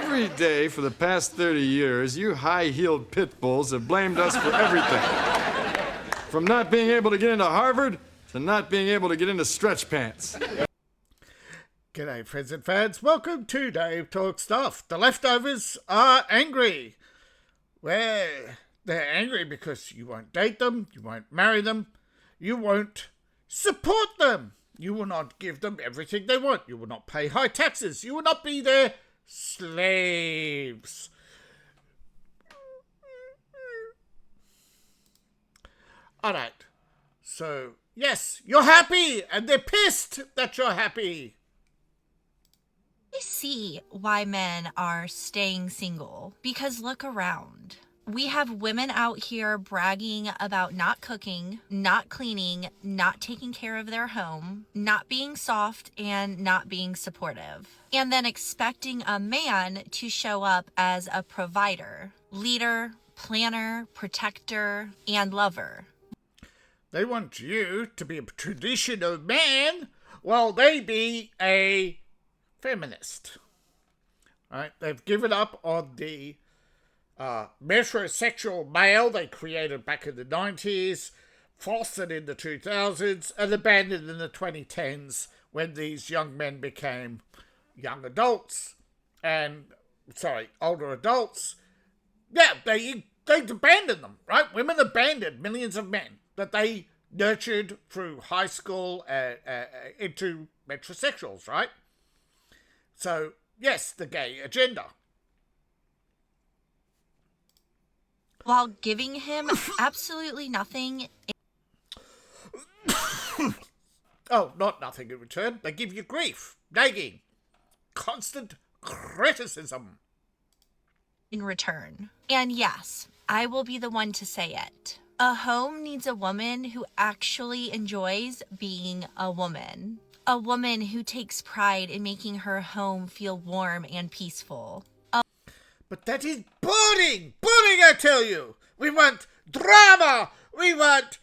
Every day for the past 30 years, you high-heeled pit bulls have blamed us for everything. From not being able to get into Harvard to not being able to get into stretch pants. G'day, friends and fans. Welcome to Dave Talk Stuff. The leftovers are angry. Well, they're angry because you won't date them, you won't marry them, you won't support them. You will not give them everything they want. You will not pay high taxes. You will not be their slaves. Alright, so yes, you're happy and they're pissed that you're happy. I see why men are staying single, because look around. We have women out here bragging about not cooking, not cleaning, not taking care of their home, not being soft, and not being supportive. And then expecting a man to show up as a provider, leader, planner, protector, and lover. They want you to be a traditional man while they be a feminist. Right? They've given up on the metrosexual male they created back in the 90s, fostered in the 2000s, and abandoned in the 2010s when these young men became young adults older adults. Yeah, they abandoned them, right? Women abandoned millions of men that they nurtured through high school into metrosexuals, right? So, yes, the gay agenda. While giving him absolutely nothing. Oh, not nothing in return. They give you grief, nagging, constant criticism. In return. And yes, I will be the one to say it. A home needs a woman who actually enjoys being a woman. A woman who takes pride in making her home feel warm and peaceful. But that is boring! Boring, I tell you! We want drama! We want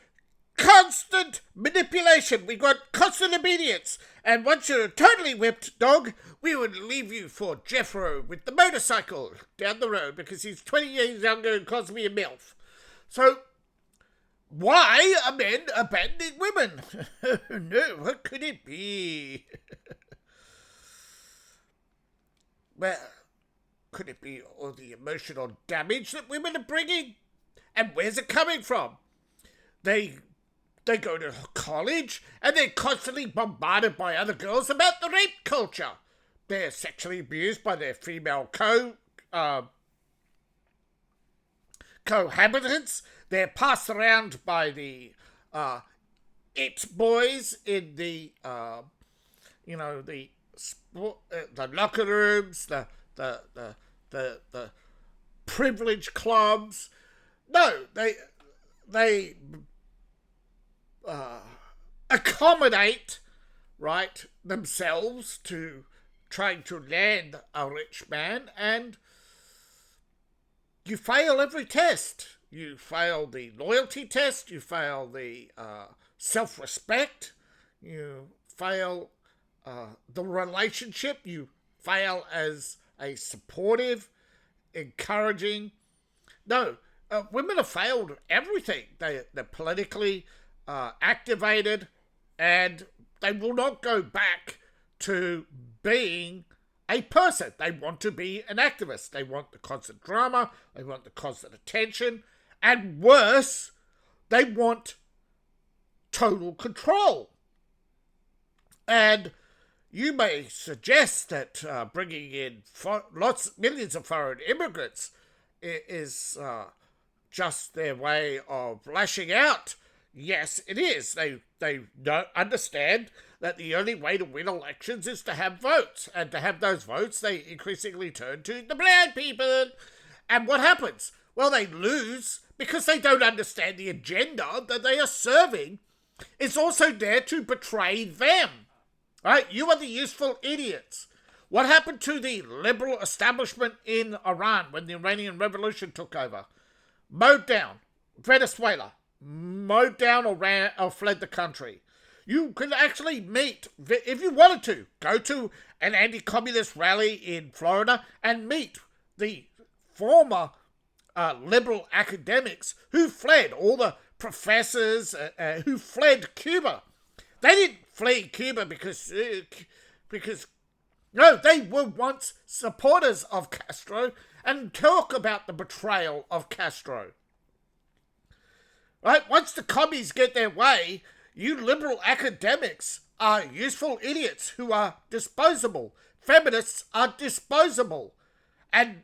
constant manipulation! We want constant obedience! And once you're a totally whipped dog, we would leave you for Jeffro with the motorcycle down the road because he's 20 years younger and calls me a MILF. So, why are men abandoning women? No, what could it be? Well, could it be all the emotional damage that women are bringing? And where's it coming from? They go to college and they're constantly bombarded by other girls about the rape culture. They're sexually abused by their female cohabitants. They're passed around by the it boys in the the locker rooms, the privilege clubs. No, they accommodate, right, themselves to trying to land a rich man, and you fail every test. You fail the loyalty test, you fail the self-respect, you fail the relationship, you fail as a supportive, encouraging. No, women have failed everything. They're politically activated, and they will not go back to being a person. They want to be an activist. They want the constant drama. They want the constant attention. And worse, they want total control. And you may suggest that bringing in millions of foreign immigrants is just their way of lashing out. Yes, it is. They don't understand that the only way to win elections is to have votes. And to have those votes, they increasingly turn to the black people. And what happens? Well, they lose because they don't understand the agenda that they are serving. It's also there to betray them. Right? You are the useful idiots. What happened to the liberal establishment in Iran when the Iranian Revolution took over? Mowed down. Venezuela. Mowed down or fled the country. You could actually meet, if you wanted to, go to an anti-communist rally in Florida and meet the former liberal academics who fled, all the professors who fled Cuba. They didn't flee Cuba because no, they were once supporters of Castro and talk about the betrayal of Castro. Right? Once the commies get their way, you liberal academics are useful idiots who are disposable. Feminists are disposable. And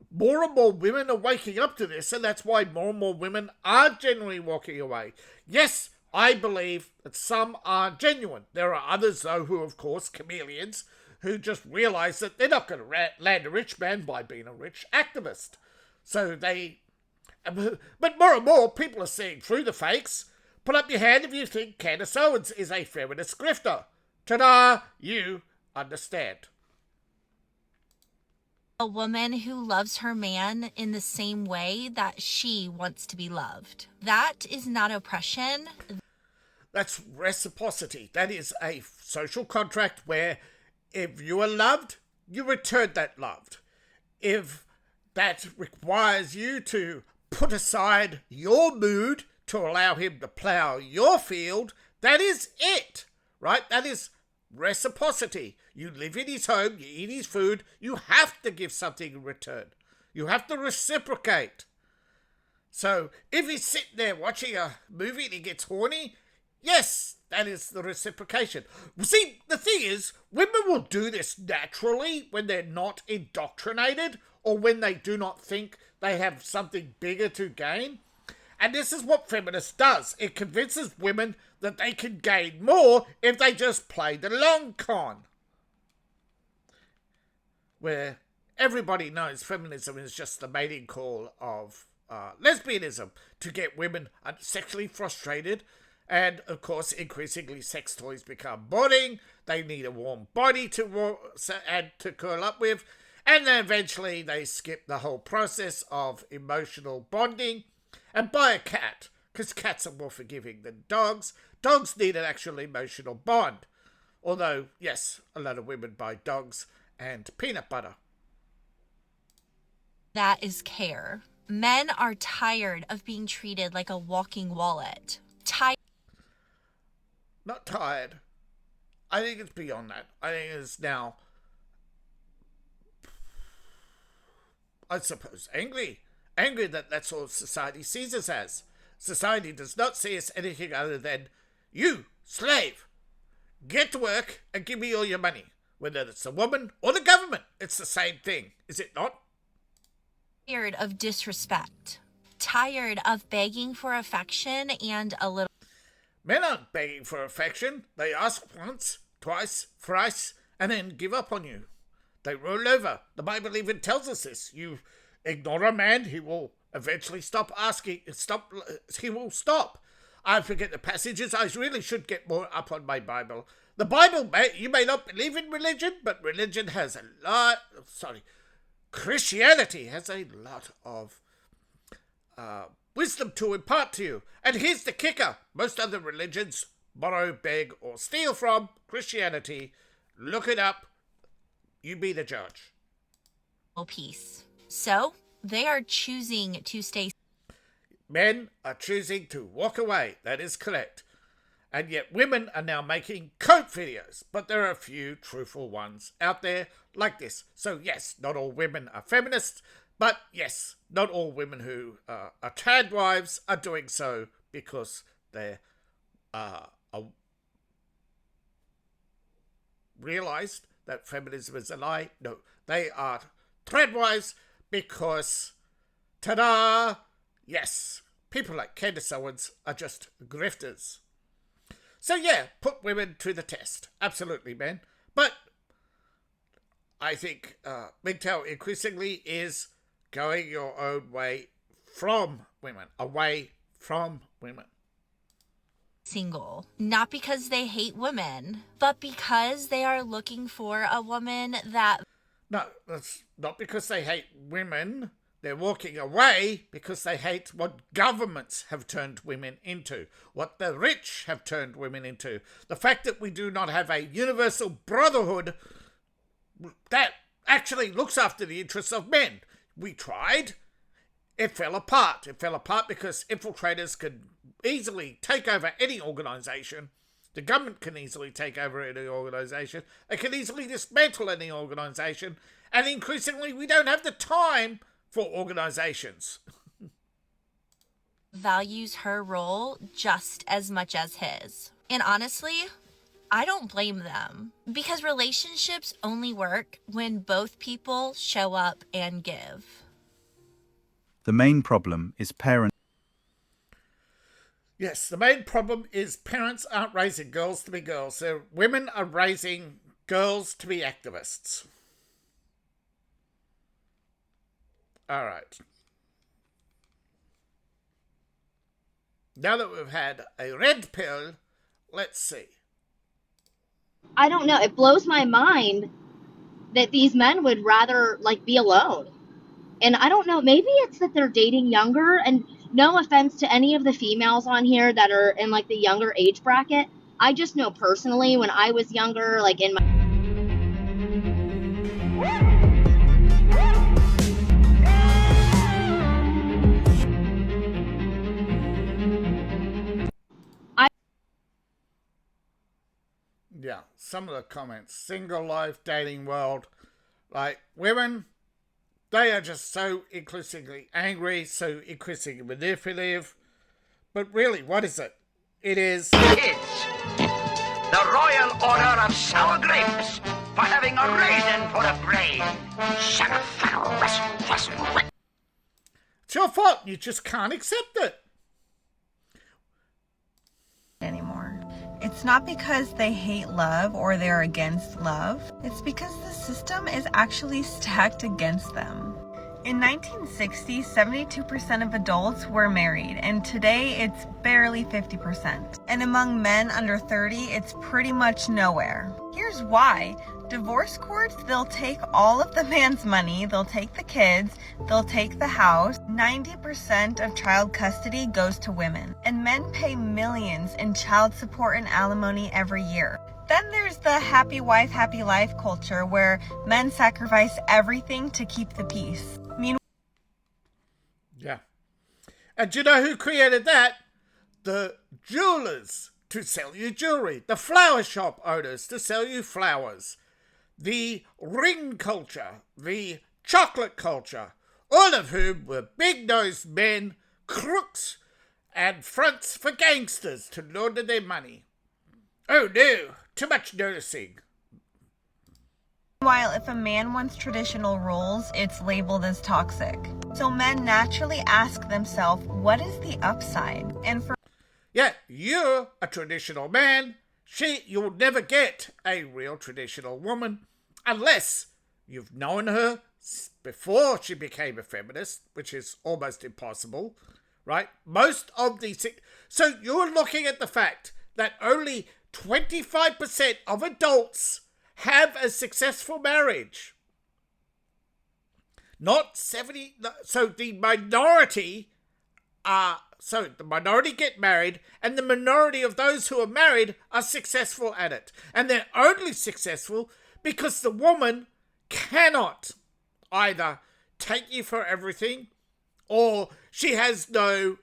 more women are waking up to this, and that's why more and more women are genuinely walking away. Yes, I believe that some are genuine. There are others, though, who, of course, chameleons, who just realise that they're not going to land a rich man by being a rich activist. So they... But more and more, people are seeing through the fakes. Put up your hand if you think Candace Owens is a feminist grifter. Ta-da! You understand. A woman who loves her man in the same way that she wants to be loved. That is not oppression. That's reciprocity. That is a social contract where if you are loved, you return that love. If that requires you to put aside your mood to allow him to plough your field, that is it, right? That is reciprocity. You live in his home, you eat his food, you have to give something in return. You have to reciprocate. So if he's sitting there watching a movie and he gets horny, yes, that is the reciprocation. See, the thing is, women will do this naturally when they're not indoctrinated or when they do not think they have something bigger to gain. And this is what feminist does. It convinces women that they can gain more if they just play the long con. Where everybody knows feminism is just the mating call of lesbianism to get women sexually frustrated. And, of course, increasingly sex toys become boring. They need a warm body to curl up with. And then eventually they skip the whole process of emotional bonding and buy a cat, because cats are more forgiving than dogs. Dogs need an actual emotional bond. Although, yes, a lot of women buy dogs and peanut butter. That is care. Men are tired of being treated like a walking wallet. Not tired. I think it's beyond that. I think it's now, I suppose, angry. Angry that that's all society sees us as. Society does not see us anything other than, you, slave, get to work and give me all your money. Whether it's a woman or the government, it's the same thing, is it not? Tired of disrespect. Tired of begging for affection and a little... Men aren't begging for affection. They ask once, twice, thrice, and then give up on you. They roll over. The Bible even tells us this. You ignore a man, he will eventually stop asking. He will stop. I forget the passages. I really should get more up on my Bible. The Bible, you may not believe in religion, but religion has a lot... Christianity has a lot of wisdom to impart to you. And here's the kicker. Most other religions borrow, beg, or steal from Christianity. Look it up. You be the judge. Peace. So, they are choosing to stay... Men are choosing to walk away. That is correct. And yet women are now making cope videos. But there are a few truthful ones out there like this. So yes, not all women are feminists. But yes, not all women who are trad wives are doing so because they're realised that feminism is a lie. No, they are trad wives because, ta-da, yes, people like Candace Owens are just grifters. So yeah, put women to the test. Absolutely, man. But I think mgtow increasingly is going your own way from women, away from women. Single. Not because they hate women, but because they are looking for a woman that... No, that's not because they hate women. They're walking away because they hate what governments have turned women into, what the rich have turned women into. The fact that we do not have a universal brotherhood that actually looks after the interests of men. We tried. It fell apart. It fell apart because infiltrators could easily take over any organisation. The government can easily take over any organisation. They can easily dismantle any organisation. And increasingly, we don't have the time for organisations. Values her role just as much as his. And honestly, I don't blame them, because relationships only work when both people show up and give. The main problem is parents. Yes, the main problem is parents aren't raising girls to be girls. Women are raising girls to be activists. All right. Now that we've had a red pill, let's see. I don't know. It blows my mind that these men would rather be alone. And I don't know, maybe it's that they're dating younger, and no offense to any of the females on here that are in the younger age bracket. I just know personally when I was younger, in my Yeah, some of the comments. Single life, dating world. Women, they are just so increasingly angry, so increasingly manipulative. But really, what is it? It is... Kids, the Royal Order of Sour Grapes for having a raisin for a brain. It's your fault. You just can't accept it. Anymore. It's not because they hate love or they're against love. It's because the system is actually stacked against them. In 1960, 72% of adults were married, and today it's barely 50%. And among men under 30, it's pretty much nowhere. Here's why. Divorce courts, they'll take all of the man's money, they'll take the kids, they'll take the house. 90% of child custody goes to women, and men pay millions in child support and alimony every year. Then there's the happy wife, happy life culture where men sacrifice everything to keep the peace. Yeah. And do you know who created that? The jewelers to sell you jewelry. The flower shop owners to sell you flowers. The ring culture. The chocolate culture. All of whom were big-nosed men, crooks, and fronts for gangsters to launder their money. Oh no, too much noticing. While if a man wants traditional roles, it's labeled as toxic. So men naturally ask themselves, what is the upside? And for Yeah, you're a traditional man. You'll never get a real traditional woman unless you've known her before she became a feminist, which is almost impossible, right? Most of these... So you're looking at the fact that only 25% of adults have a successful marriage. Not 70... So the minority are... So the minority get married, and the minority of those who are married are successful at it. And they're only successful because the woman cannot either take you for everything, or she has no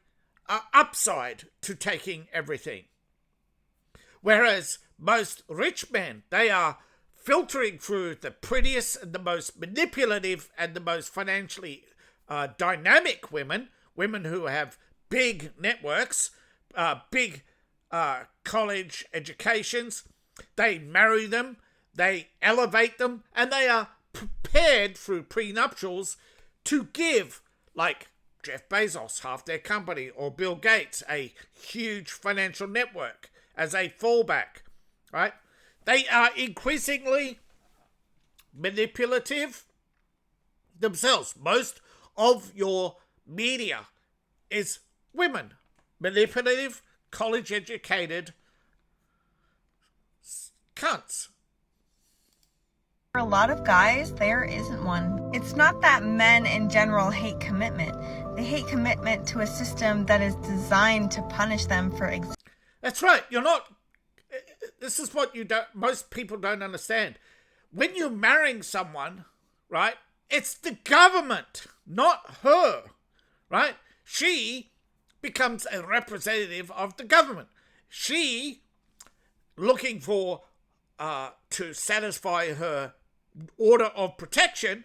upside to taking everything. Whereas most rich men, they are filtering through the prettiest and the most manipulative and the most financially dynamic women who have big networks, big college educations. They marry them, they elevate them, and they are prepared through prenuptials to give, like Jeff Bezos, half their company, or Bill Gates, a huge financial network as a fallback, right? They are increasingly manipulative themselves. Most of your media is women, manipulative, college-educated cunts. For a lot of guys, there isn't one. It's not that men in general hate commitment. They hate commitment to a system that is designed to punish them for That's right. You're not... This is what most people don't understand. when you're marrying someone, right, it's the government, not her, right? She becomes a representative of the government. She, looking for, to satisfy her order of protection,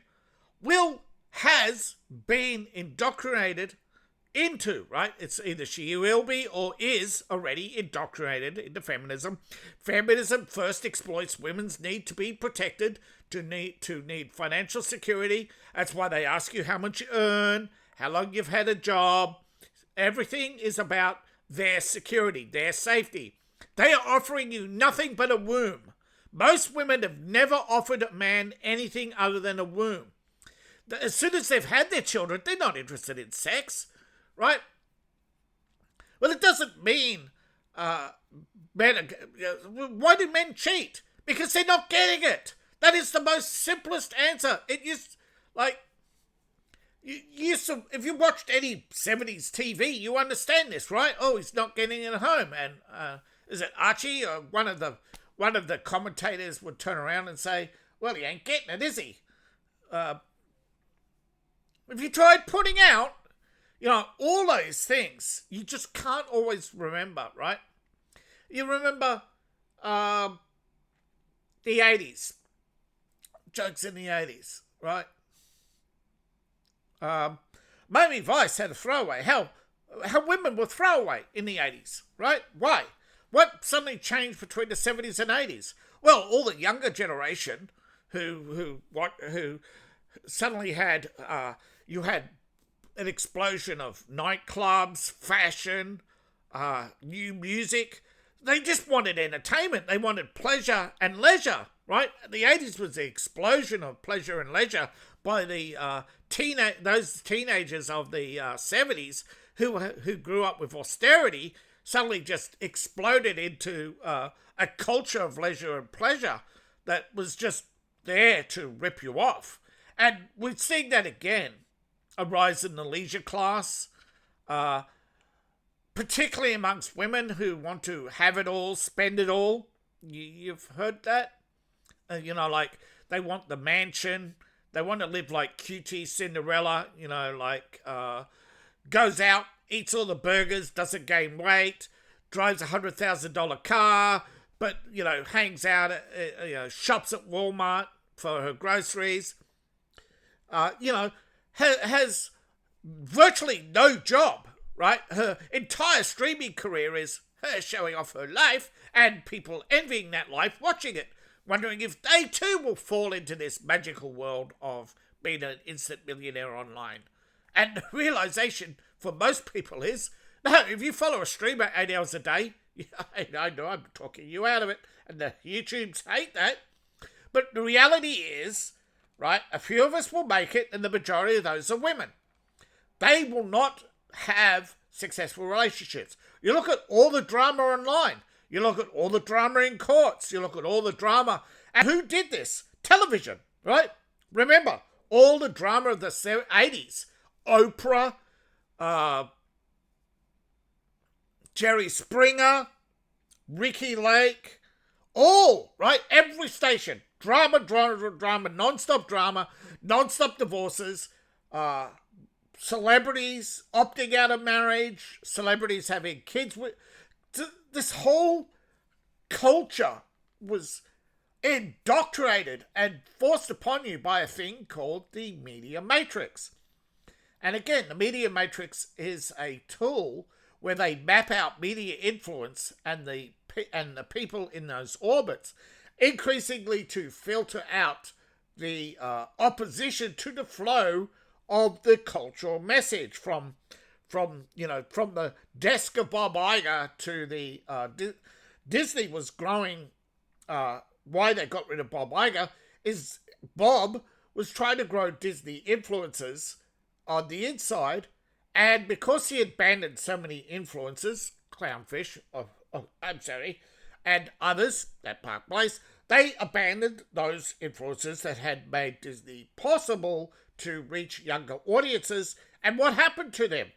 has been indoctrinated into, right? It's either she will be or is already indoctrinated into feminism. Feminism first exploits women's need to be protected, to need financial security. That's why they ask you how much you earn, how long you've had a job. Everything is about their security, their safety. They are offering you nothing but a womb. Most women have never offered a man anything other than a womb. As soon as they've had their children, they're not interested in sex, right? Well, it doesn't mean men. Why do men cheat? Because they're not getting it. That is the most simplest answer. It used like if you watched any 70s TV, you understand this, right? Oh, he's not getting it at home, and is it Archie or one of the commentators would turn around and say, "Well, he ain't getting it, is he?" If you tried putting out, all those things, you just can't always remember, right? You remember the 80s. Jokes in the 80s, right? Miami Vice had a throwaway. How women were throwaway in the 80s, right? Why? What suddenly changed between the 70s and 80s? Well, all the younger generation who suddenly had you had an explosion of nightclubs, fashion, new music. They just wanted entertainment. They wanted pleasure and leisure, right? The 80s was the explosion of pleasure and leisure by the those teenagers of the 70s who grew up with austerity, suddenly just exploded into a culture of leisure and pleasure that was just there to rip you off. And we're seeing that again, a rise in the leisure class, particularly amongst women who want to have it all, spend it all. You've heard that? Like they want the mansion. They want to live like QT Cinderella, goes out, eats all the burgers, doesn't gain weight, drives $100,000 car, but, hangs out, shops at Walmart for her groceries, has virtually no job, right? Her entire streaming career is her showing off her life and people envying that life, watching it, wondering if they too will fall into this magical world of being an instant millionaire online. And the realization for most people is, no, if you follow a streamer 8 hours a day, I know I'm talking you out of it, and the YouTubes hate that, but the reality is, right, a few of us will make it, and the majority of those are women. They will not have successful relationships. You look at all the drama online. You look at all the drama in courts. You look at all the drama. And who did this? Television, right? Remember, all the drama of the 80s. Oprah, Jerry Springer, Ricky Lake, all, right? Every station. Drama, non-stop divorces, celebrities opting out of marriage, celebrities having kids with... This whole culture was indoctrinated and forced upon you by a thing called the media matrix. And again, the media matrix is a tool where they map out media influence and the people in those orbits, increasingly to filter out the opposition to the flow of the cultural message from the desk of Bob Iger to the Disney was growing. Why they got rid of Bob Iger is Bob was trying to grow Disney influencers on the inside, and because he had abandoned so many influencers, Clownfish, and others at Park Place, they abandoned those influencers that had made Disney possible to reach younger audiences. And what happened to them?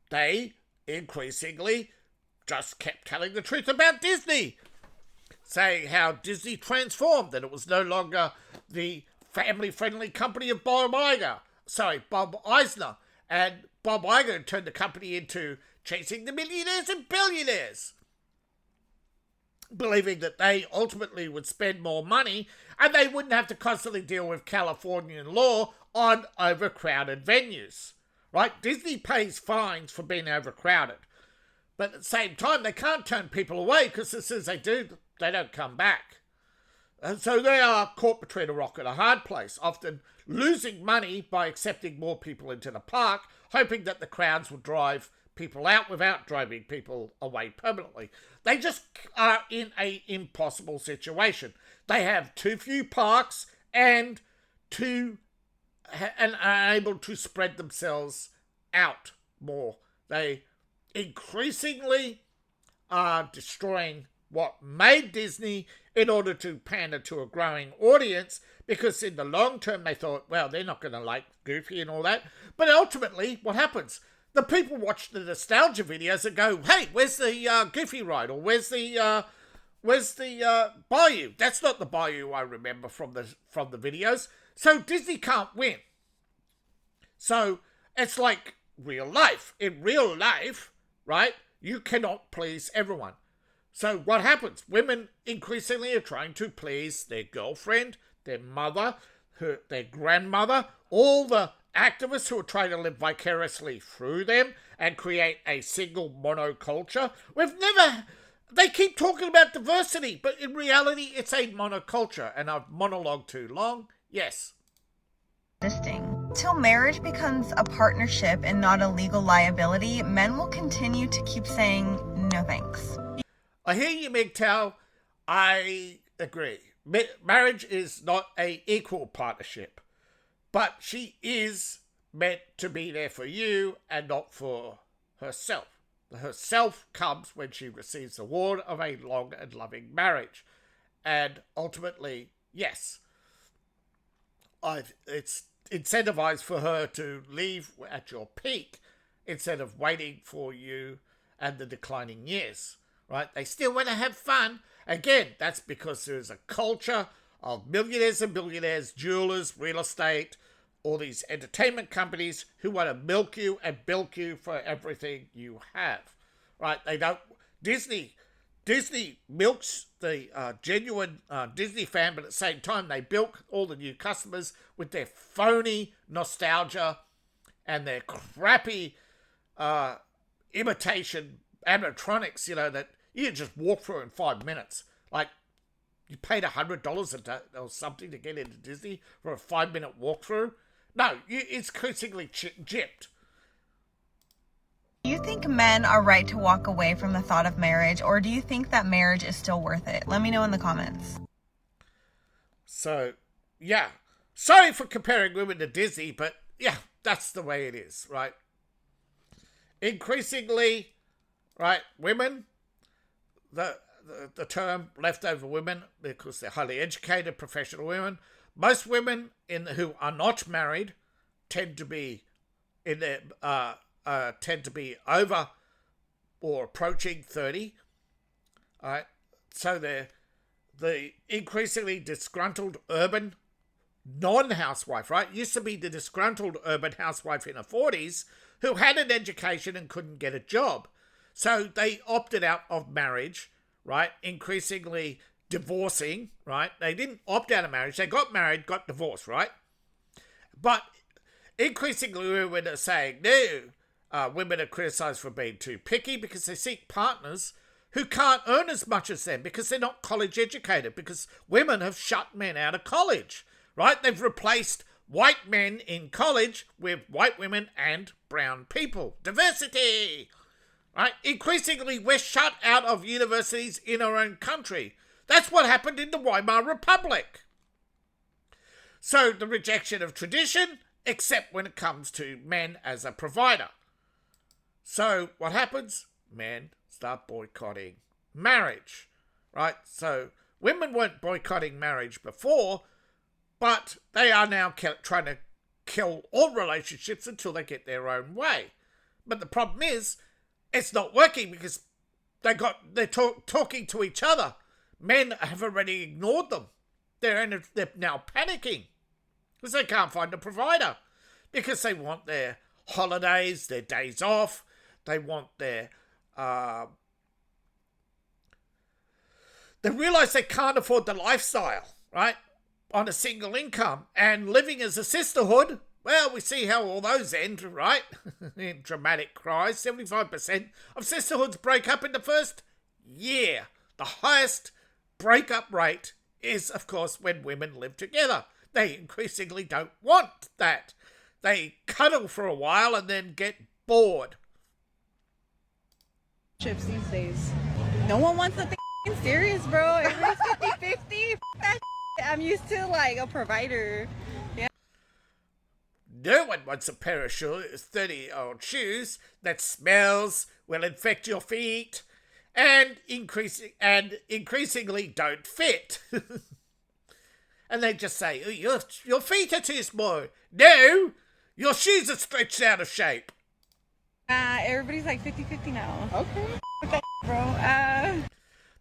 They increasingly just kept telling the truth about Disney. saying how Disney transformed, and it was no longer the family-friendly company of Bob Eisner. And Bob Iger turned the company into chasing the millionaires and billionaires, believing that they ultimately would spend more money and they wouldn't have to constantly deal with Californian law on overcrowded venues. Right? Disney pays fines for being overcrowded. But at the same time, they can't turn people away because as soon as they do, they don't come back. And so they are caught between a rock and a hard place, often losing money by accepting more people into the park, hoping that the crowds will drive people out without driving people away permanently. They just are in an impossible situation. They have too few parks and are able to spread themselves out more. They increasingly are destroying what made Disney in order to pander to a growing audience, because in the long term they thought, well, they're not going to like Goofy and all that. But ultimately, what happens? The people watch the nostalgia videos and go, hey, where's the Goofy ride? Or where's the Bayou? That's not the Bayou I remember from the videos. So Disney can't win. So it's like real life. In real life, right, you cannot please everyone. So what happens? Women increasingly are trying to please their girlfriend, their mother, their grandmother, all the activists who are trying to live vicariously through them and create a single monoculture. They keep talking about diversity, but in reality, it's a monoculture. And I've monologued too long. Yes. Till marriage becomes a partnership and not a legal liability, men will continue to keep saying no thanks. I hear you, mgtow. I agree. Marriage is not an equal partnership, but she is meant to be there for you and not for herself. Herself comes when she receives the award of a long and loving marriage. And ultimately, yes, it's incentivized for her to leave at your peak instead of waiting for you and the declining years. Right? They still want to have fun. Again, that's because there's a culture of millionaires and billionaires, jewelers, real estate, all these entertainment companies who want to milk you and bilk you for everything you have. Right? They don't. Disney milks the genuine Disney fan, but at the same time, they bilk all the new customers with their phony nostalgia and their crappy imitation animatronics, that you can just walk through in 5 minutes. Like, you paid $100 a day or something to get into Disney for a 5-minute walkthrough. No, it's increasingly gypped. Do you think men are right to walk away from the thought of marriage, or do you think that marriage is still worth it? Let me know in the comments. So, yeah. Sorry for comparing women to Disney, but yeah, that's the way it is, right? Increasingly, right, women, the term leftover women, because they're highly educated professional women, most women who are not married tend to be over or approaching 30. All right, so they're the increasingly disgruntled urban non-housewife, right? Used to be the disgruntled urban housewife in her 40s who had an education and couldn't get a job. So they opted out of marriage, right? Increasingly divorcing, right? They didn't opt out of marriage. They got married, got divorced, right? But increasingly women are saying, no, women are criticised for being too picky because they seek partners who can't earn as much as them because they're not college educated, because women have shut men out of college, right? They've replaced white men in college with white women and brown people. Diversity! Right? Increasingly, we're shut out of universities in our own country. That's what happened in the Weimar Republic. So the rejection of tradition, except when it comes to men as a provider. So what happens? Men start boycotting marriage, right? So women weren't boycotting marriage before, but they are now trying to kill all relationships until they get their own way. But the problem is, it's not working because they're talking to each other. men have already ignored them. They're now panicking because they can't find a provider, because they want their holidays, their days off, they want their... they realise they can't afford the lifestyle, right, on a single income. And living as a sisterhood, well, we see how all those end, right? In dramatic cries. 75% of sisterhoods break up in the first year. The highest breakup rate is, of course, when women live together. They increasingly don't want that. They cuddle for a while and then get bored. Chips these days. No one wants something serious, bro. Everybody's 50-50. That I'm used to like a provider. Yeah. No one wants a pair of 30-year-old shoes that smells, will infect your feet, and increasingly don't fit. And they just say, oh, your feet are too small. No, your shoes are stretched out of shape. Everybody's like 50-50 now. Okay. Bro.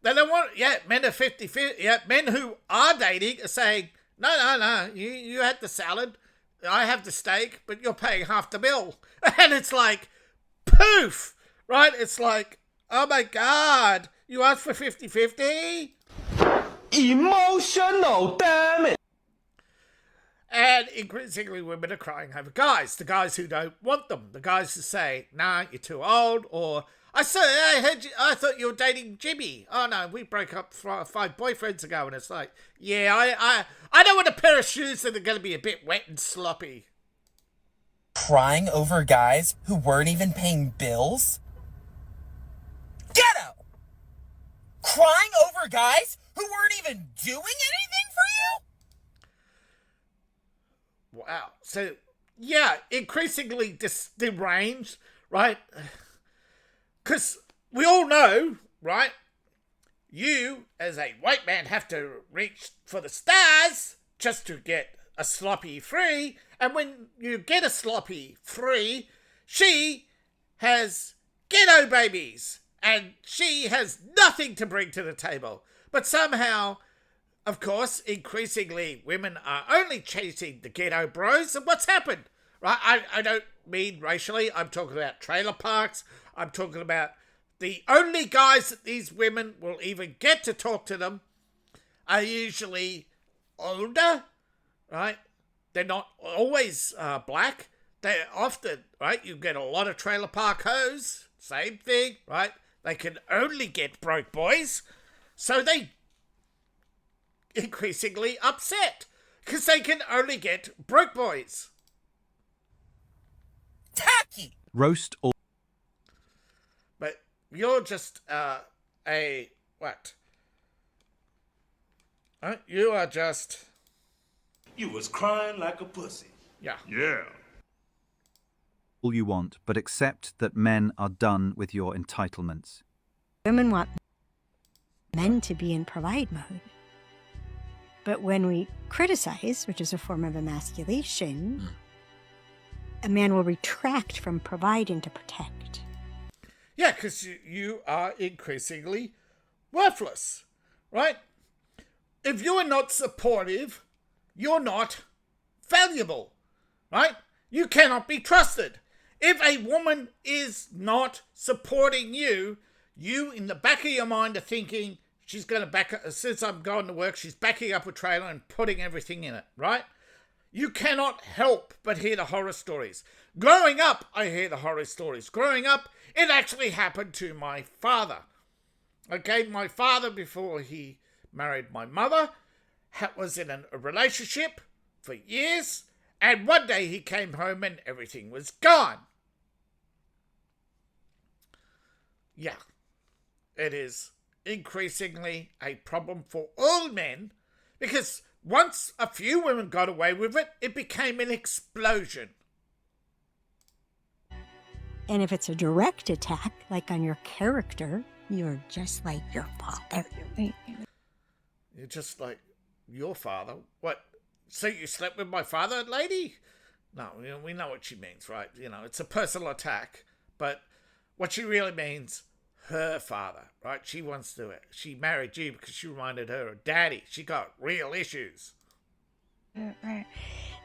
They don't want, men are 50-50. Men who are dating are saying, no, you had the salad, I have the steak, but you're paying half the bill. And it's like, poof, right? It's like, oh my God, you asked for 50-50? Emotional, damn it! And increasingly women are crying over guys, the guys who don't want them, the guys who say, nah, you're too old, or I thought you were dating Jimmy. Oh no, we broke up 5 boyfriends ago. And it's like, yeah, I don't want a pair of shoes that are going to be a bit wet and sloppy. Crying over guys who weren't even paying bills? Ghetto! Crying over guys who weren't even doing anything for you? Wow. So, yeah, increasingly deranged, right? Because we all know, right? You, as a white man, have to reach for the stars just to get a sloppy free. And when you get a sloppy free, she has ghetto babies. And she has nothing to bring to the table. But somehow, of course, increasingly women are only chasing the ghetto bros. And what's happened? Right? I don't mean racially. I'm talking about trailer parks. I'm talking about the only guys that these women will even get to talk to them are usually older, right? They're not always black. They're often, right? You get a lot of trailer park hoes. Same thing, right? They can only get broke boys. So they increasingly upset because they can only get broke boys. Tacky! Roast all. But you're just what? You are just... You was crying like a pussy. Yeah. All you want, but accept that men are done with your entitlements. Women want men to be in provide mode. But when we criticize, which is a form of emasculation, a man will retract from providing to protect. Yeah, because you are increasingly worthless, right? If you are not supportive, you're not valuable, right? You cannot be trusted. If a woman is not supporting you, you in the back of your mind are thinking, she's going to back up, since I'm going to work, she's backing up a trailer and putting everything in it, right? You cannot help but hear the horror stories. Growing up, I hear the horror stories. Growing up, it actually happened to my father. Okay, my father, before he married my mother, was in a relationship for years, and one day he came home and everything was gone. Yeah, it is increasingly a problem for all men, because once a few women got away with it, it became an explosion. And if it's a direct attack, like on your character, you're just like your father. You're just like your father? What? So you slept with my father, lady? No, we know what she means, right? You know, it's a personal attack. But what she really means, her father, right? She wants to, she married you because she reminded her of daddy. She got real issues. Right.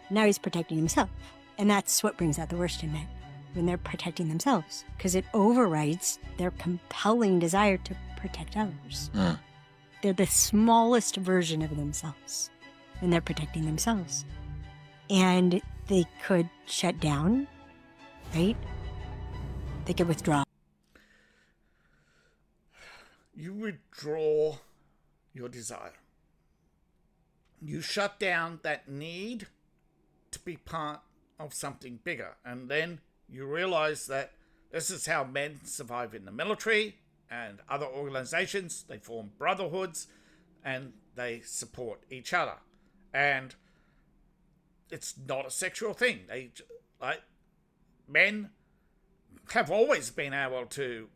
Now he's protecting himself. And that's what brings out the worst in men, when they're protecting themselves, because it overrides their compelling desire to protect others. They're the smallest version of themselves, and they're protecting themselves. And they could shut down, right? They could withdraw. You withdraw your desire. You shut down that need to be part of something bigger. And then you realize that this is how men survive in the military and other organizations. They form brotherhoods and they support each other. And it's not a sexual thing. Men have always been able to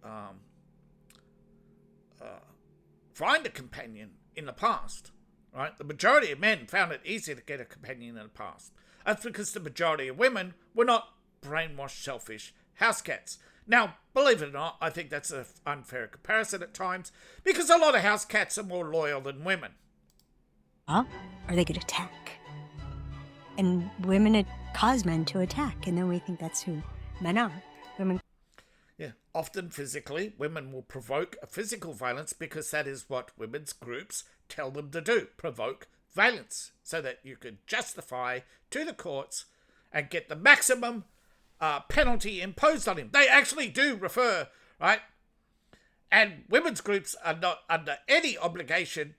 find a companion in the past, right? The majority of men found it easy to get a companion in the past. That's because the majority of women were not brainwashed, selfish house cats. Now, believe it or not, I think that's an unfair comparison at times, because a lot of house cats are more loyal than women. Or they could attack. And women cause men to attack, and then we think that's who men are. Women. Yeah, often physically, women will provoke a physical violence because that is what women's groups tell them to do, provoke violence, so that you could justify to the courts and get the maximum penalty imposed on him. They actually do refer, right? And women's groups are not under any obligation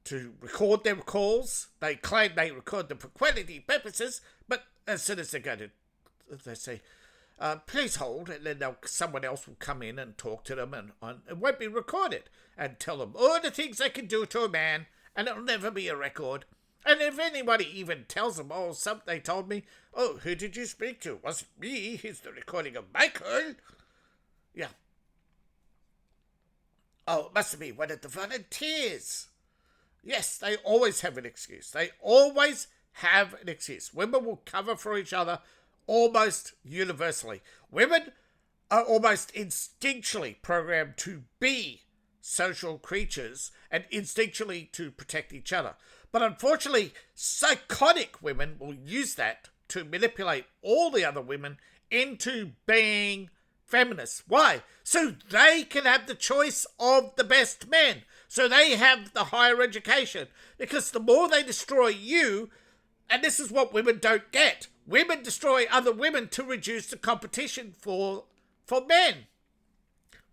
to record their calls. They claim they record them for quality purposes, but as soon as they go to, they say, please hold, and then someone else will come in and talk to them, and it won't be recorded, and tell them all the things they can do to a man, and it'll never be a record. And if anybody even tells them, they told me, who did you speak to? Was it me? Here's the recording of Michael. Yeah. Oh, it must have been one of the volunteers. Yes, they always have an excuse. They always have an excuse. Women will cover for each other almost universally. Women are almost instinctually programmed to be social creatures and instinctually to protect each other. But unfortunately, psychotic women will use that to manipulate all the other women into being feminists. Why? So they can have the choice of the best men. So they have the higher education. Because the more they destroy you, and this is what women don't get, women destroy other women to reduce the competition for men,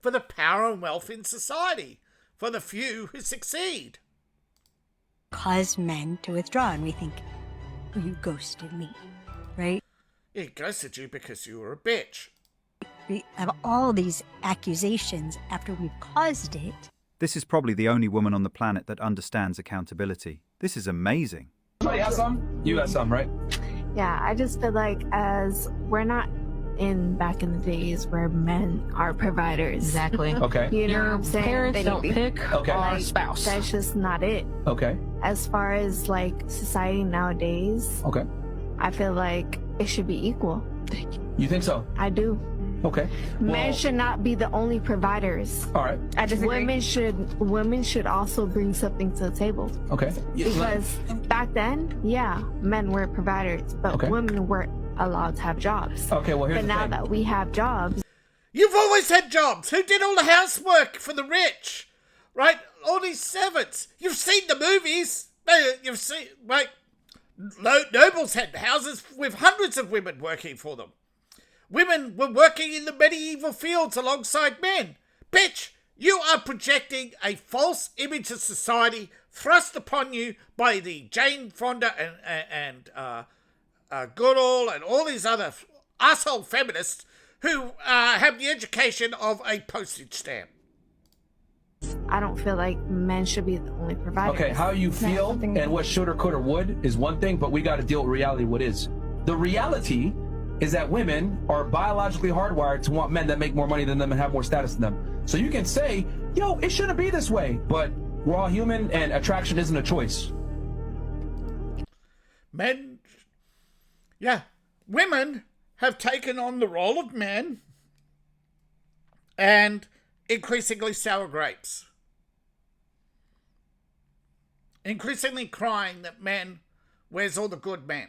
for the power and wealth in society, for the few who succeed. Cause men to withdraw, and we think, you ghosted me, right? He ghosted you because you were a bitch. We have all these accusations after we've caused it. This is probably the only woman on the planet that understands accountability. This is amazing. Somebody have some? You got some, right? Yeah, I just feel like as we're not back in the days where men are providers. Exactly. Okay. You know what I'm saying? Parents don't pick our spouse. That's just not it. Okay. As far as like society nowadays, okay, I feel like it should be equal. You think so? I do. Okay. Men should not be the only providers. All right. I disagree. Women should also bring something to the table. Okay. Because back then, yeah, men were providers, but women weren't allowed to have jobs. Okay, well here's the thing. But now that we have jobs. You've always had jobs. Who did all the housework for the rich? Right? All these servants. You've seen the movies. You've seen, right? Nobles had houses with hundreds of women working for them. Women were working in the medieval fields alongside men. Bitch, you are projecting a false image of society thrust upon you by the Jane Fonda and Goodall and all these other asshole feminists who have the education of a postage stamp. I don't feel like men should be the only provider. Okay, how you feel and what should or could or would is one thing, but we got to deal with reality. What is the reality is that women are biologically hardwired to want men that make more money than them and have more status than them. So you can say, yo, it shouldn't be this way, but we're all human and attraction isn't a choice. Women have taken on the role of men, and increasingly sour grapes. Increasingly crying that men, where's all the good men?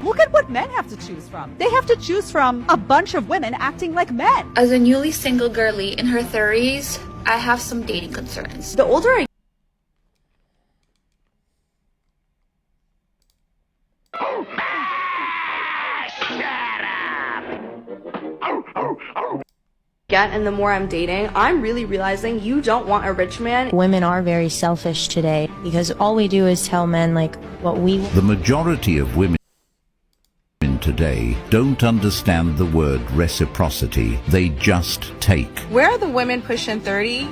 Look at what men have to choose from. They have to choose from a bunch of women acting like men. As a newly single girly in her 30s, I have some dating concerns. The older I get and the more I'm dating, I'm really realizing you don't want a rich man. Women are very selfish today because all we do is tell men like what we want. The majority of women today don't understand the word reciprocity. They just take. Where are the women pushing 30?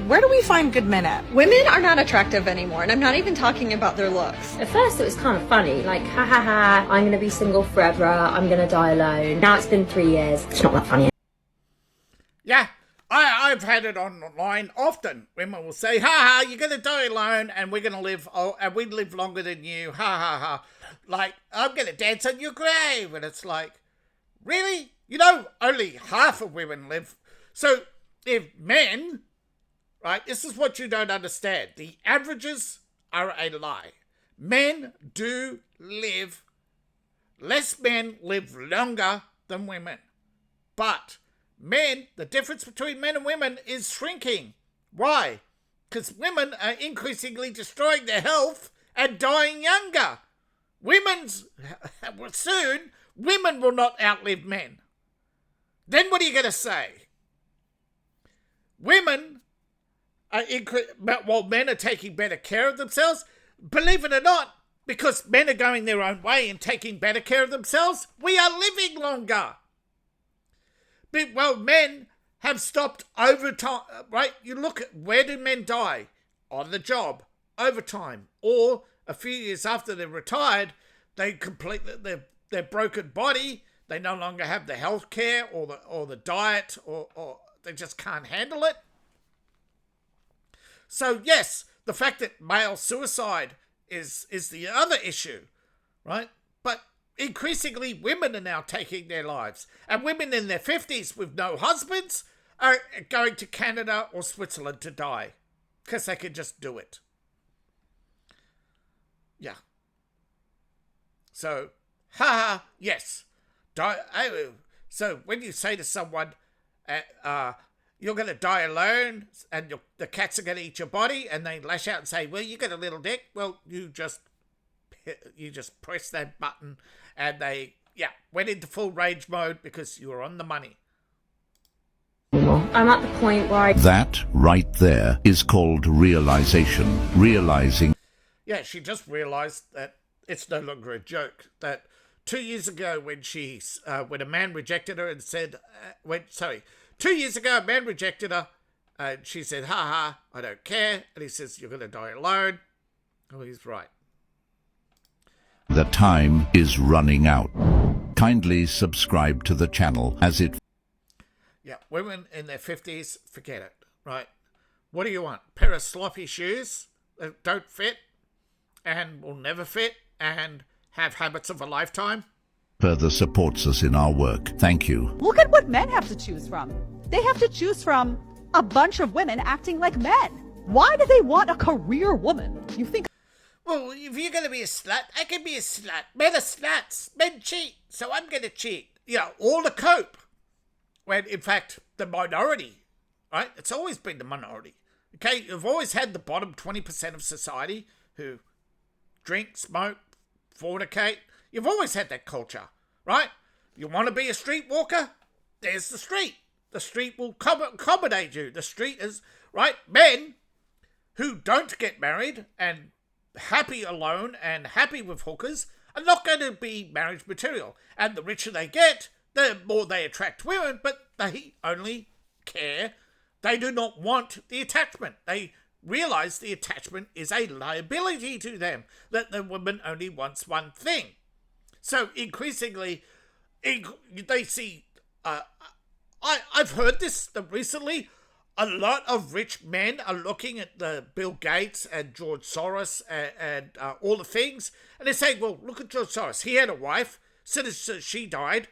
Where do we find good men at? Women are not attractive anymore, and I'm not even talking about their looks. At first it was kind of funny, like ha ha ha, I'm gonna be single forever, I'm gonna die alone. Now it's been 3 years. It's not that funny. Yeah, I've had it online often. Women will say, ha ha, you're going to die alone and we're going to live, and we live longer than you, ha ha ha. Like, I'm going to dance on your grave. And it's like, really? You know, only half of women live. So if men, right, this is what you don't understand. The averages are a lie. Men do live, less men live longer than women. But men, the difference between men and women is shrinking. Why? Because women are increasingly destroying their health and dying younger. Soon, women will not outlive men. Then what are you going to say? Women are while men are taking better care of themselves, believe it or not, because men are going their own way and taking better care of themselves, we are living longer. But, well, men have stopped overtime, right? You look at where do men die? On the job, overtime, or a few years after they're retired, they completely their broken body. They no longer have the health care or the diet, or they just can't handle it. So yes, the fact that male suicide is the other issue, right? But increasingly, women are now taking their lives. And women in their 50s with no husbands are going to Canada or Switzerland to die. Because they can just do it. Yeah. So, haha, yes. So when you say to someone, you're going to die alone and the cats are going to eat your body, and they lash out and say, well, you got a little dick. Well, you just press that button. And they, went into full rage mode because you were on the money. I'm at the point where That right there is called realization. Realizing. Yeah, she just realized that it's no longer a joke. That 2 years ago when when a man rejected her and said, 2 years ago a man rejected her and she said, ha ha, I don't care. And he says, you're going to die alone. Oh, he's right. The time is running out. Kindly subscribe to the channel as it... Yeah, women in their 50s, forget it, right? What do you want? A pair of sloppy shoes that don't fit and will never fit and have habits of a lifetime? further supports us in our work. Thank you. Look at what men have to choose from. They have to choose from a bunch of women acting like men. Why do they want a career woman? You think... Well, if you're going to be a slut, I can be a slut. Men are sluts. Men cheat, so I'm going to cheat. You know, all to cope. When, in fact, the minority, right? It's always been the minority. Okay, you've always had the bottom 20% of society who drink, smoke, fornicate. You've always had that culture, right? You want to be a streetwalker? There's the street. The street will accommodate you. The street is, right? Men who don't get married and happy alone and happy with hookers are not going to be marriage material. And the richer they get, the more they attract women, but they only care. They do not want the attachment. They realize the attachment is a liability to them, that the woman only wants one thing. So increasingly, they see, I've heard this recently, a lot of rich men are looking at the Bill Gates and George Soros and all the things, and they're saying, well, look at George Soros. He had a wife. soon as she died,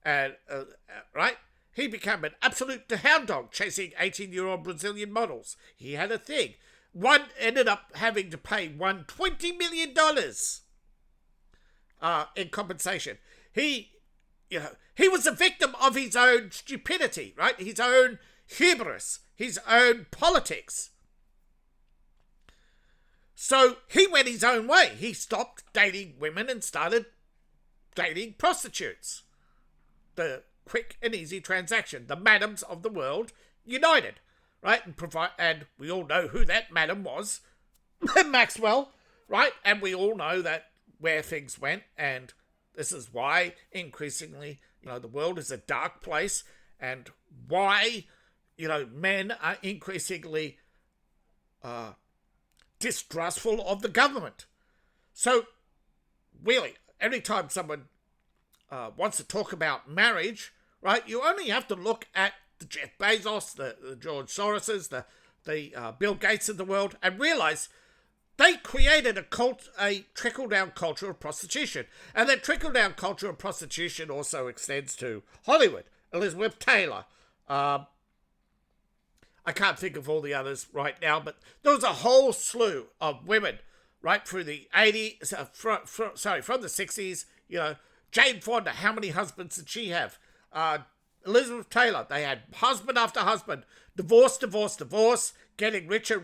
right, he became an absolute hound dog chasing 18-year-old Brazilian models. He had a thing. One ended up having to pay $20 million in compensation. He was a victim of his own stupidity, right? His own hubris, his own politics. So he went his own way. He stopped dating women and started dating prostitutes. The quick and easy transaction. The madams of the world united, right? And we all know who that madam was. Maxwell, right? And we all know that where things went, and this is why increasingly, the world is a dark place, and why, men are increasingly distrustful of the government. So, really, every time someone wants to talk about marriage, right, you only have to look at the Jeff Bezos, the George Soroses, the Bill Gates of the world, and realize they created a trickle-down culture of prostitution. And that trickle-down culture of prostitution also extends to Hollywood. Elizabeth Taylor. I can't think of all the others right now, but there was a whole slew of women right through the 80s, from the 60s, Jane Fonda, how many husbands did she have? Elizabeth Taylor, they had husband after husband, divorce, getting richer,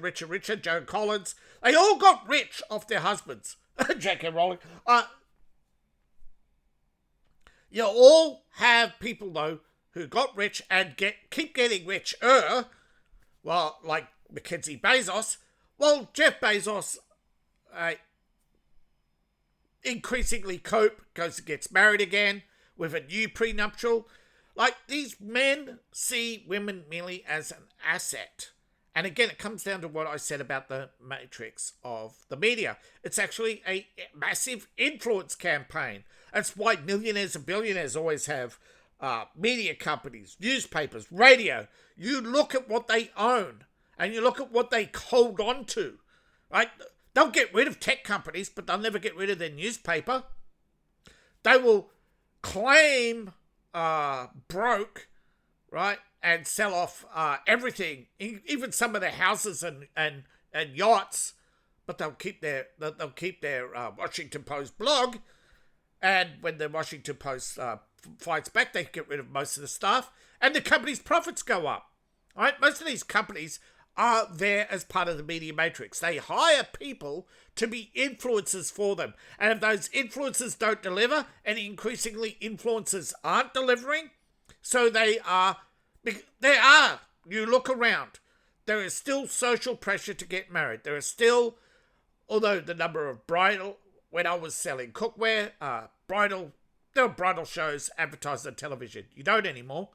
Joan Collins. They all got rich off their husbands. J.K. Rowling. You all have people, though, who got rich and keep getting richer. Well, like Mackenzie Bezos. Well, Jeff Bezos increasingly goes and gets married again with a new prenuptial. Like, these men see women merely as an asset. And again, it comes down to what I said about the matrix of the media. It's actually a massive influence campaign. That's why millionaires and billionaires always have media companies, newspapers, radio. You look at what they own and you look at what they hold on to, right? They'll get rid of tech companies, but they'll never get rid of their newspaper. They will claim broke, right, and sell off everything, even some of their houses and yachts, but they'll keep their Washington Post blog. And when the Washington Post fights back, they get rid of most of the staff, and the company's profits go up. Right? Most of these companies are there as part of the media matrix. They hire people to be influencers for them. And if those influencers don't deliver, and increasingly influencers aren't delivering, so you look around, there is still social pressure to get married. There is still, although the number of when I was selling cookware, there were bridal shows advertised on television. You don't anymore.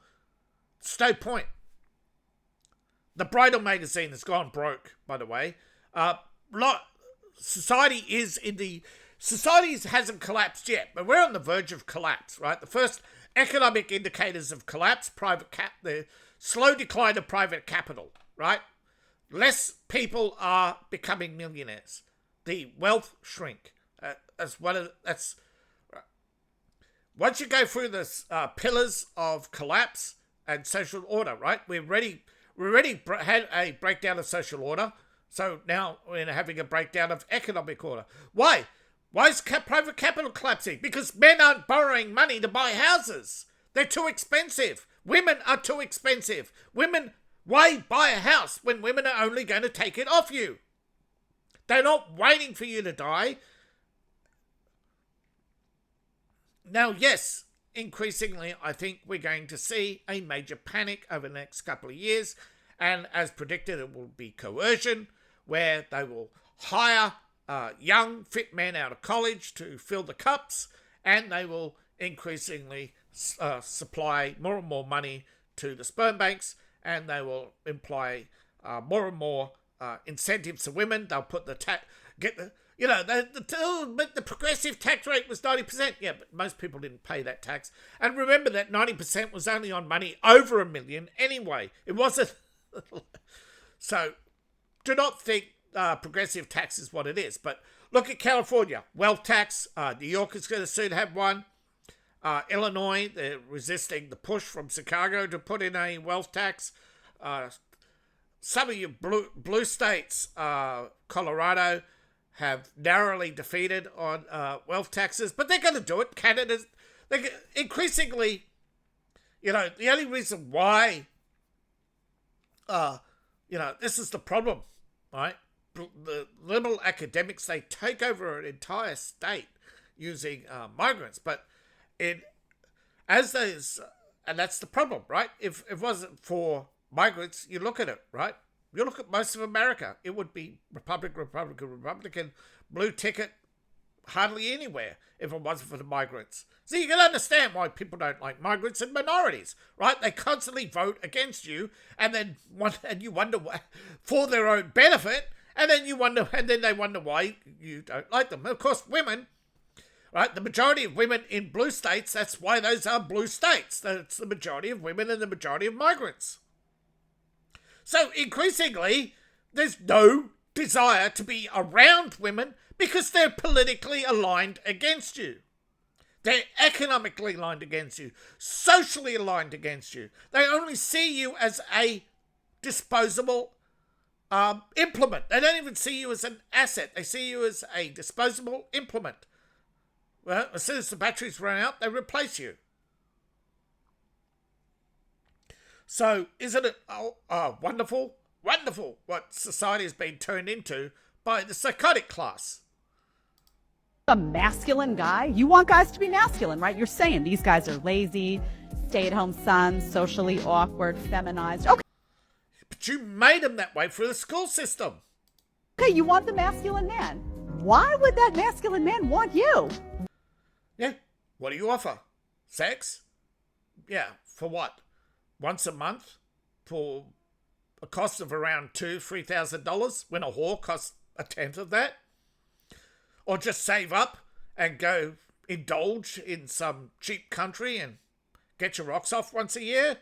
It's no point. The bridal magazine has gone broke, by the way. Society hasn't collapsed yet, but we're on the verge of collapse, right? The first economic indicators of collapse, the slow decline of private capital, right? Less people are becoming millionaires. The wealth shrink. Once you go through this pillars of collapse and social order, right? We already had a breakdown of social order, so now we're having a breakdown of economic order. Why? Why is private capital collapsing? Because men aren't borrowing money to buy houses. They're too expensive. Women are too expensive. Why buy a house when women are only going to take it off you? They're not waiting for you to die. Now, yes, increasingly, I think we're going to see a major panic over the next couple of years. And as predicted, it will be coercion, where they will hire young, fit men out of college to fill the cups, and they will increasingly supply more and more money to the sperm banks, and they will imply more and more incentives to women. They'll put the the progressive tax rate was 90%. Yeah, but most people didn't pay that tax. And remember that 90% was only on money over $1 million anyway. It wasn't. So do not think progressive tax is what it is. But look at California. Wealth tax. New York is going to soon have one. Illinois, they're resisting the push from Chicago to put in a wealth tax. Some of your blue states, Colorado, have narrowly defeated on wealth taxes, but they're going to do it. Canada's increasingly, the only reason why, this is the problem, right? The liberal academics, they take over an entire state using migrants, but and that's the problem, right? If it wasn't for migrants, you look at it, right? You look at most of America, it would be Republican, blue ticket, hardly anywhere if it wasn't for the migrants. So you can understand why people don't like migrants and minorities, right? They constantly vote against you, and you wonder why, for their own benefit, and then they wonder why you don't like them. And of course, women, right? The majority of women in blue states, that's why those are blue states. That's the majority of women and the majority of migrants. So increasingly, there's no desire to be around women because they're politically aligned against you. They're economically aligned against you, socially aligned against you. They only see you as a disposable implement. They don't even see you as an asset. They see you as a disposable implement. Well, as soon as the batteries run out, they replace you. So isn't it wonderful what society has been turned into by the psychotic class? A masculine guy? You want guys to be masculine, right? You're saying these guys are lazy, stay-at-home sons, socially awkward, feminized. Okay. But you made them that way through the school system. Okay, you want the masculine man. Why would that masculine man want you? Yeah. What do you offer? Sex? Yeah. For what? Once a month? For a cost of around $2,000-$3,000 when a whore costs a tenth of that? Or just save up and go indulge in some cheap country and get your rocks off once a year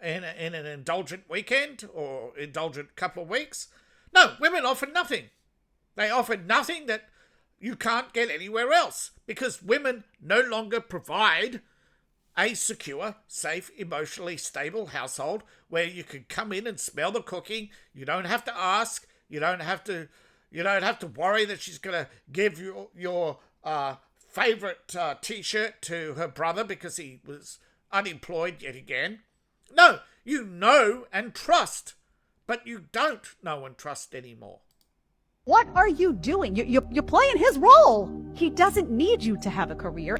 in an indulgent weekend or indulgent couple of weeks? No, women offer nothing. They offer nothing that you can't get anywhere else because women no longer provide a secure, safe, emotionally stable household where you can come in and smell the cooking. You don't have to ask. You don't have to worry that she's going to give you your favorite T-shirt to her brother because he was unemployed yet again. No, you know and trust, but you don't know and trust anymore. What are you doing? You're playing his role. He doesn't need you to have a career.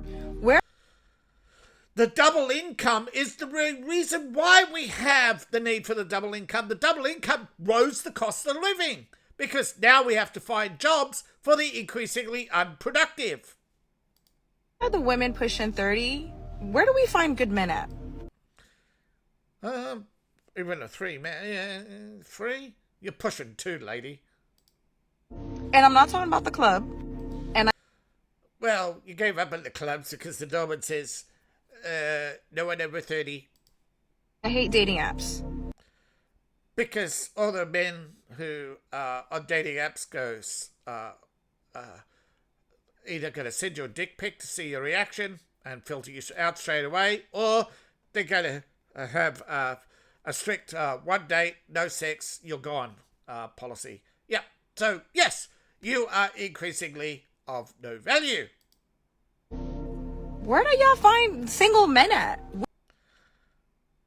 The double income is the reason why we have the need for the double income. The double income rose the cost of living because now we have to find jobs for the increasingly unproductive. Are the women pushing 30? Where do we find good men at? Even a 3, man. 3? You're pushing 2, lady. And I'm not talking about the club. Well, you gave up at the clubs because the doorman says, no one over 30. I hate dating apps. Because all the men who are on dating apps goes, either going to send you a dick pic to see your reaction and filter you out straight away, or they're going to have a strict one date, no sex, you're gone policy. Yeah. So, yes, you are increasingly of no value. Where do y'all find single men at?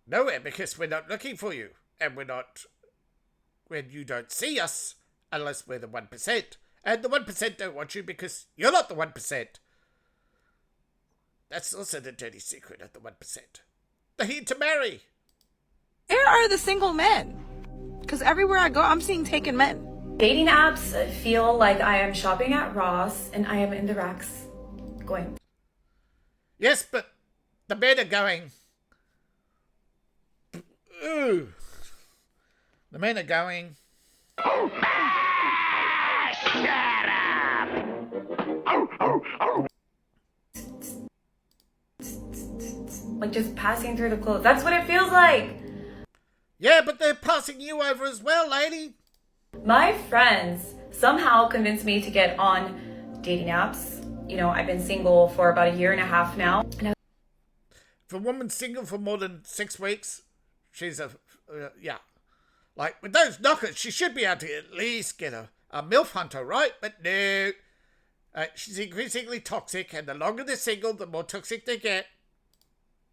Nowhere, because we're not looking for you. And when you don't see us, unless we're the 1%. And the 1% don't want you because you're not the 1%. That's also the dirty secret of the 1%. They're here to marry. Where are the single men? Because everywhere I go, I'm seeing taken men. Dating apps feel like I am shopping at Ross and I am in the racks going. Yes, but the men are going. Ooh. The men are going. Shut up! Like just passing through the clothes. That's what it feels like. Yeah, but they're passing you over as well, lady. My friends somehow convinced me to get on dating apps. You know, I've been single for about 1.5 years now. If a woman's single for more than 6 weeks, she's yeah. Like, with those knockers, she should be able to at least get a MILF hunter, right? But no. She's increasingly toxic, and the longer they're single, the more toxic they get.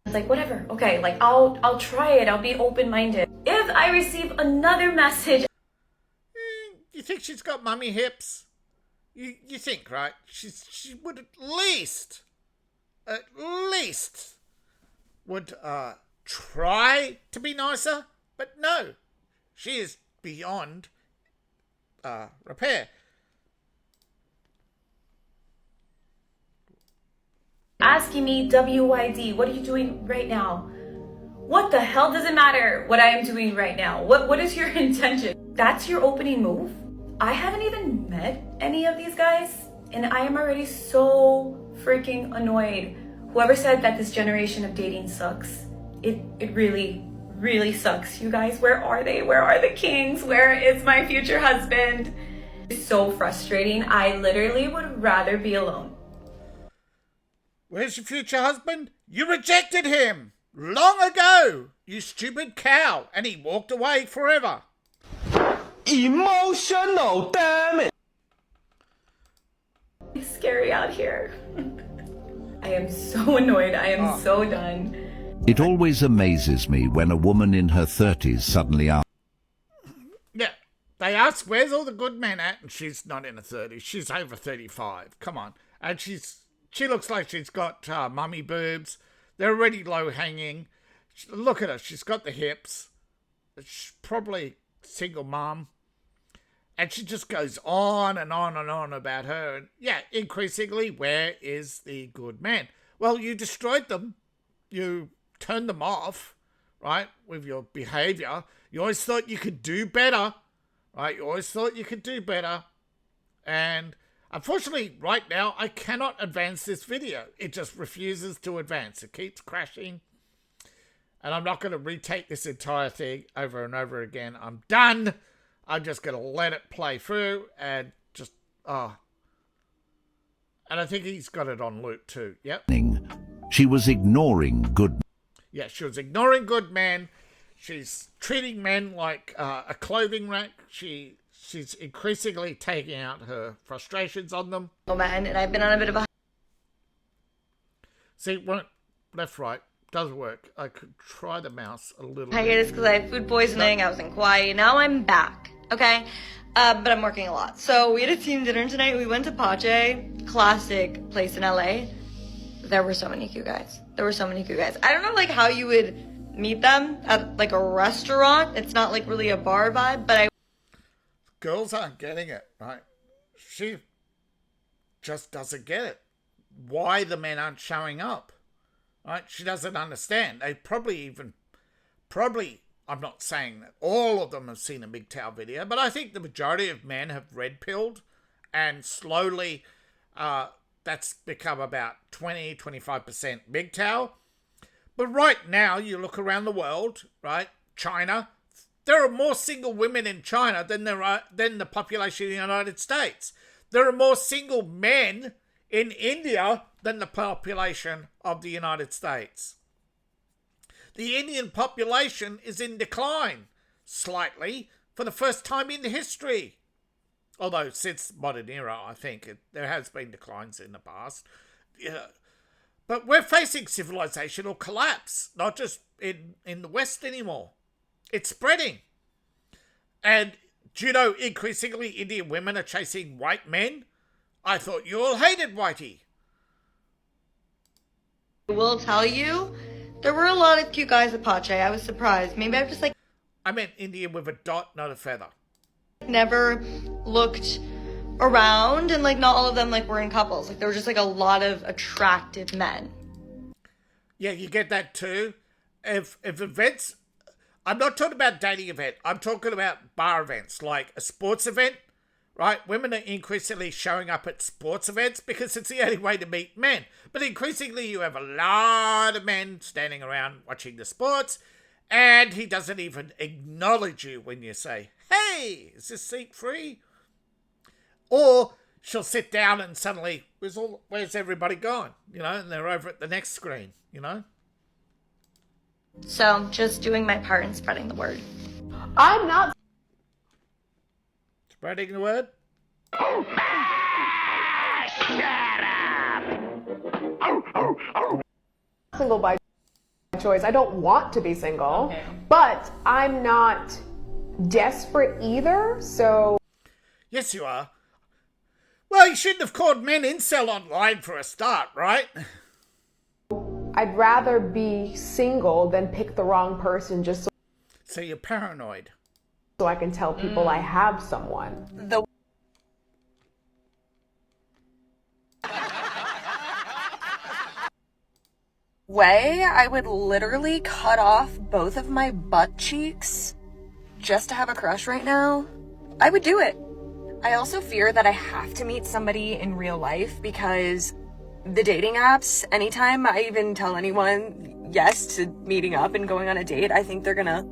It's like, whatever, okay, like, I'll try it, I'll be open-minded. If I receive another message... You think she's got mummy hips? You think, right? She would at least would try to be nicer, but no. She is beyond repair. Asking me, WYD, what are you doing right now? What the hell does it matter what I am doing right now? What is your intention? That's your opening move? I haven't even met any of these guys, and I am already so freaking annoyed. Whoever said that this generation of dating sucks, it really, really sucks. You guys, where are they? Where are the kings? Where is my future husband? It's so frustrating. I literally would rather be alone. Where's your future husband? You rejected him long ago, you stupid cow, and he walked away forever. Emotional, damn it! It's scary out here. I am so annoyed. I am so done. It always amazes me when a woman in her 30s suddenly asks, Yeah, they ask, where's all the good men at? And she's not in her 30s. She's over 35. Come on. And she looks like she's got mummy boobs. They're already low-hanging. Look at her. She's got the hips. She's probably single mum. And she just goes on and on and on about her. And yeah, increasingly, where is the good man? Well, you destroyed them. You turned them off, right, with your behavior. You always thought you could do better, right? You always thought you could do better. And unfortunately, right now, I cannot advance this video. It just refuses to advance. It keeps crashing. And I'm not going to retake this entire thing over and over again. I'm done. I'm just going to let it play through and just, And I think he's got it on loop too. Yep. she was ignoring good. Yeah, she was ignoring good men. She's treating men like a clothing rack. She's increasingly taking out her frustrations on them. Oh man, and I've been on a bit of a... See, left, right, does work. I could try the mouse a little bit. hiatus because I had food poisoning. I was in Kauai. Now I'm back. Okay? But I'm working a lot. So we had a team dinner tonight. We went to Pache, classic place in LA. There were so many cute guys. I don't know like how you would meet them at like a restaurant. It's not like really a bar vibe, but Girls aren't getting it, right? She just doesn't get it. Why the men aren't showing up, right? She doesn't understand. They probably, I'm not saying that all of them have seen a MGTOW video, but I think the majority of men have red-pilled, and slowly that's become about 20-25% MGTOW. But right now, you look around the world, right? China, there are more single women in China than the population of the United States. There are more single men in India than the population of the United States. The Indian population is in decline, slightly, for the first time in history. Although, since modern era, I think there has been declines in the past. Yeah. But we're facing civilizational collapse, not just in the West anymore. It's spreading. And do you know, increasingly Indian women are chasing white men? I thought you all hated whitey. I will tell you, there were a lot of cute guys at Pache. I was surprised. Maybe I'm just like... I meant Indian with a dot, not a feather. Never looked around, and like not all of them like were in couples. Like there were just like a lot of attractive men. Yeah, you get that too. If events... I'm not talking about dating event. I'm talking about bar events, like a sports event, right? Women are increasingly showing up at sports events because it's the only way to meet men. But increasingly you have a lot of men standing around watching the sports, and he doesn't even acknowledge you when you say, hey, is this seat free? Or she'll sit down and suddenly, where's everybody gone? You know, and they're over at the next screen, you know? So, just doing my part in spreading the word. I'm not spreading the word. single by choice. I don't want to be single, but I'm not desperate either, so... Yes, you are. Well, you shouldn't have called men incel online for a start, right? I'd rather be single than pick the wrong person just so you're paranoid. So I can tell people I have someone. The way I would literally cut off both of my butt cheeks just to have a crush right now, I would do it. I also fear that I have to meet somebody in real life because the dating apps, anytime I even tell anyone yes to meeting up and going on a date, I think they're gonna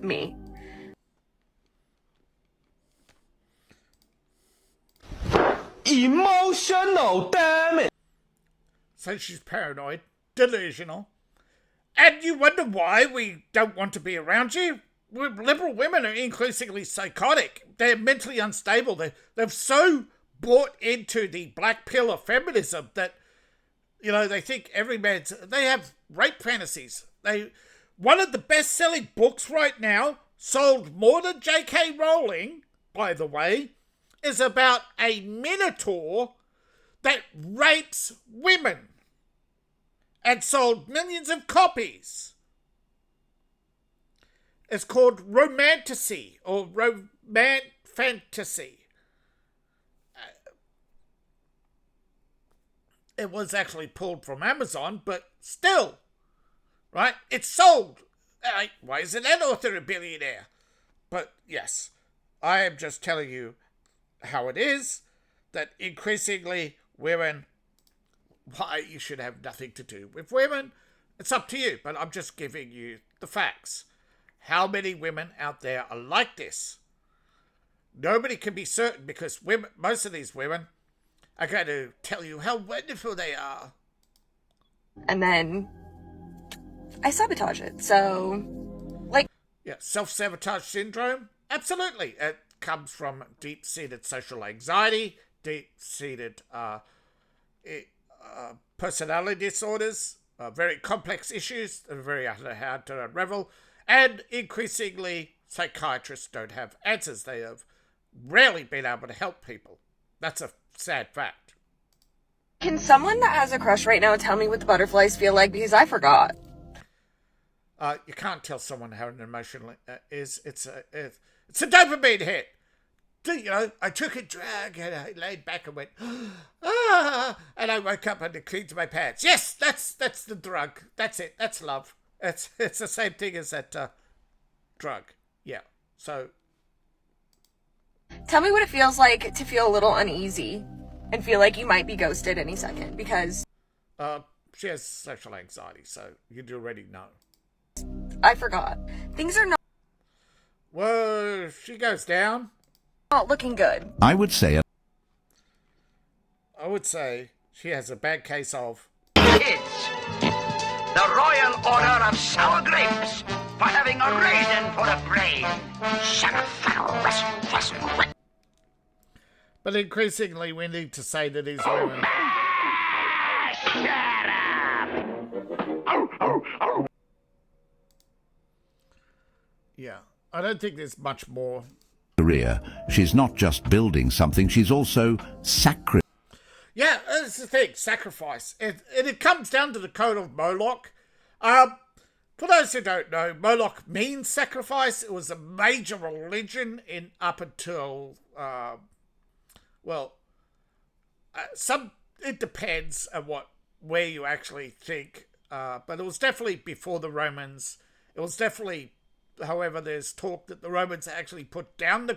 me. Emotional, damn it! So she's paranoid, delusional, and you wonder why we don't want to be around you? Liberal women are increasingly psychotic. They're mentally unstable. They've so bought into the black pill of feminism that, you know, they think every man's... They have rape fantasies. One of the best-selling books right now, sold more than J.K. Rowling, by the way, is about a minotaur that rapes women and sold millions of copies. It's called Romantasy or Fantasy. It was actually pulled from Amazon, but still, right? It's sold. Why isn't that author a billionaire? But yes, I am just telling you how it is that increasingly women, why you should have nothing to do with women. It's up to you, but I'm just giving you the facts. How many women out there are like this? Nobody can be certain because women, most of these women are going to tell you how wonderful they are. And then I sabotage it. So, like... Yeah, self-sabotage syndrome? Absolutely. It comes from deep-seated social anxiety, deep-seated personality disorders, very complex issues that are very hard to unravel. And increasingly, psychiatrists don't have answers. They have rarely been able to help people. That's a sad fact. Can someone that has a crush right now tell me what the butterflies feel like? Because I forgot. You can't tell someone how an emotion is. It's a dopamine hit. You know, I took a drag and I laid back and went, ah, and I woke up and it cleaned my pants. Yes, that's the drug. That's it. That's love. It's the same thing as that drug. Yeah. So. Tell me what it feels like to feel a little uneasy and feel like you might be ghosted any second because... she has social anxiety, so you'd already know. I forgot. Things are not... Well, if she goes down... Not looking good. I would say she has a bad case of... Kids, the Royal Order of Sour Grapes for having a raisin for a brain. But increasingly, we need to say to these women... Yeah, I don't think there's much more. career. She's not just building something, she's also sacrificing. Yeah, that's the thing, sacrifice. It comes down to the code of Moloch. For those who don't know, Moloch means sacrifice. It was a major religion in up until, it depends on where you actually think, but it was definitely before the Romans. It was definitely, however, there's talk that the Romans actually put down the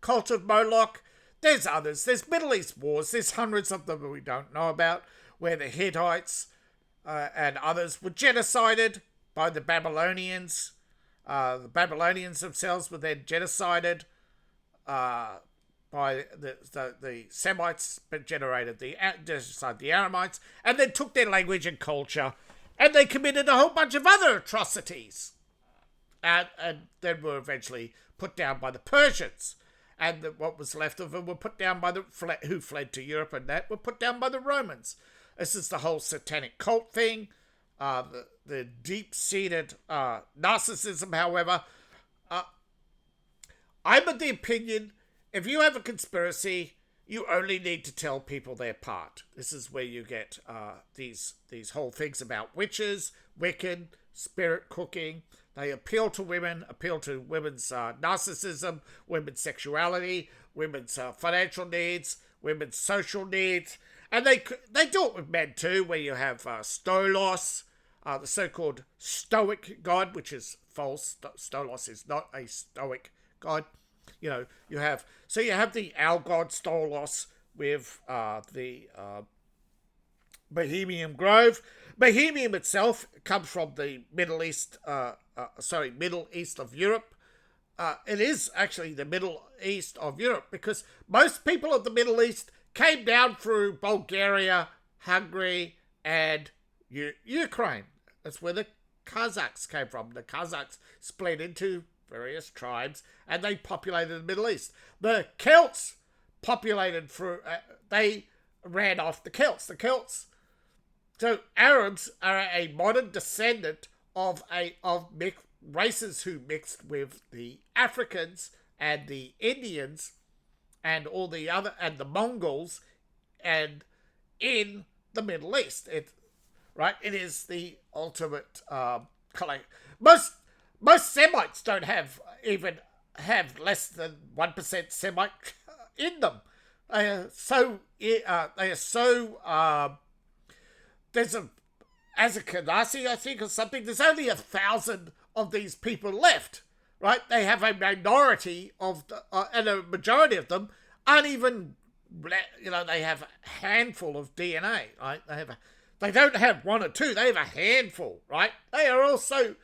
cult of Moloch. There's others. There's Middle East wars. There's hundreds of them that we don't know about, where the Hittites and others were genocided by the Babylonians. The Babylonians themselves were then genocided by the Semites, but generated the Aramites, and then took their language and culture And they committed a whole bunch of other atrocities. And then were eventually put down by the Persians. And what was left of them were put down by who fled to Europe, and that were put down by the Romans. This is the whole satanic cult thing. The deep-seated narcissism, however. I'm of the opinion, if you have a conspiracy, you only need to tell people their part. This is where you get these whole things about witches, Wiccan, spirit cooking. They appeal to women, appeal to women's narcissism, women's sexuality, women's financial needs, women's social needs. And they do it with men too, where you have Stolos, the so-called stoic god, which is false. Stolos is not a stoic god. You have the owl god Stolos with the Bohemian Grove. Bohemian itself comes from the Middle East of Europe. It is actually the Middle East of Europe because most people of the Middle East came down through Bulgaria, Hungary, and Ukraine. That's where the Kazakhs came from. The Kazakhs split into various tribes, and they populated the Middle East. The Celts populated through. They ran off the Celts. So Arabs are a modern descendant of races who mixed with the Africans and the Indians and all the other and the Mongols and in the Middle East. It is the ultimate most Semites don't have less than 1% Semite in them. There's as a Kanasi, I think, or something, there's only 1,000 of these people left, right? They have a minority and a majority of them aren't even, they have a handful of DNA, right? They don't have one or two, they have a handful, right? They are also,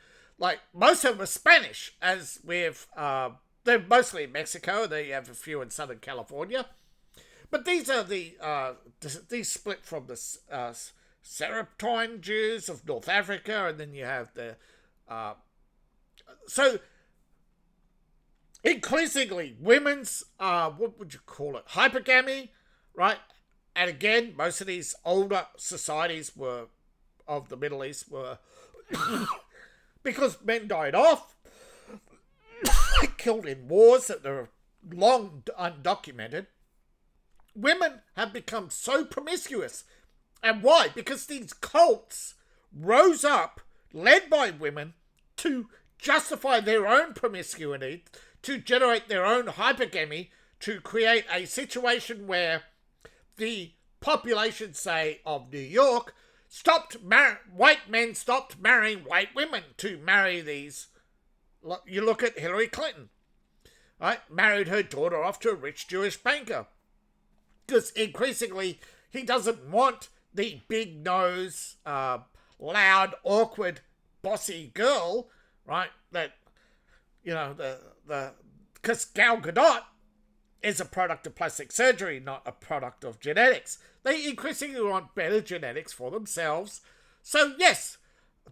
most of them are Spanish, as with, they're mostly in Mexico, they have a few in Southern California. But these are these split from the Saracen Jews of North Africa, and then you have the so increasingly women's what would you call it, hypergamy, right? And again, most of these older societies of the Middle East were because men died off, killed in wars that are long undocumented. Women have become so promiscuous. And why? Because these cults rose up, led by women, to justify their own promiscuity, to generate their own hypergamy, to create a situation where the population, say, of New York, white men stopped marrying white women to marry these. You look at Hillary Clinton, right? Married her daughter off to a rich Jewish banker. Because increasingly, he doesn't want the big nose, loud, awkward, bossy girl, right? That, because Gal Gadot is a product of plastic surgery, not a product of genetics. They increasingly want better genetics for themselves. So yes,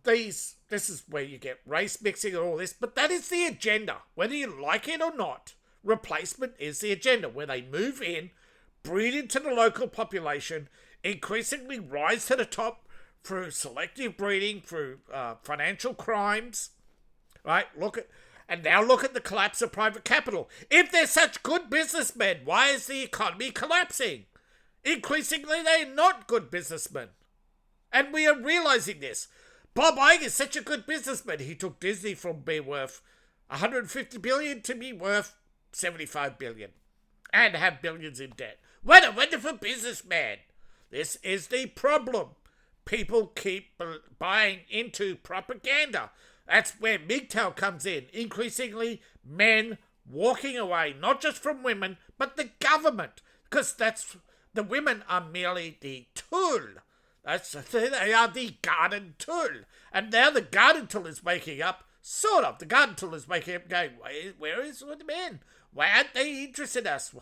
this is where you get race mixing and all this, but that is the agenda. Whether you like it or not, replacement is the agenda, where they move in, breed into the local population, increasingly rise to the top through selective breeding, through financial crimes, right? Look at the collapse of private capital. If they're such good businessmen, why is the economy collapsing? Increasingly, they're not good businessmen. And we are realizing this. Bob Iger is such a good businessman. He took Disney from being worth $150 billion to be worth $75 billion and have billions in debt. What a wonderful businessman. This is the problem. People keep buying into propaganda. That's where MGTOW comes in. Increasingly, men walking away, not just from women, but the government. Because the women are merely the tool. They are the garden tool. And now the garden tool is waking up. Sort of. The garden tool is waking up going, where is the men? Why aren't they interested in us?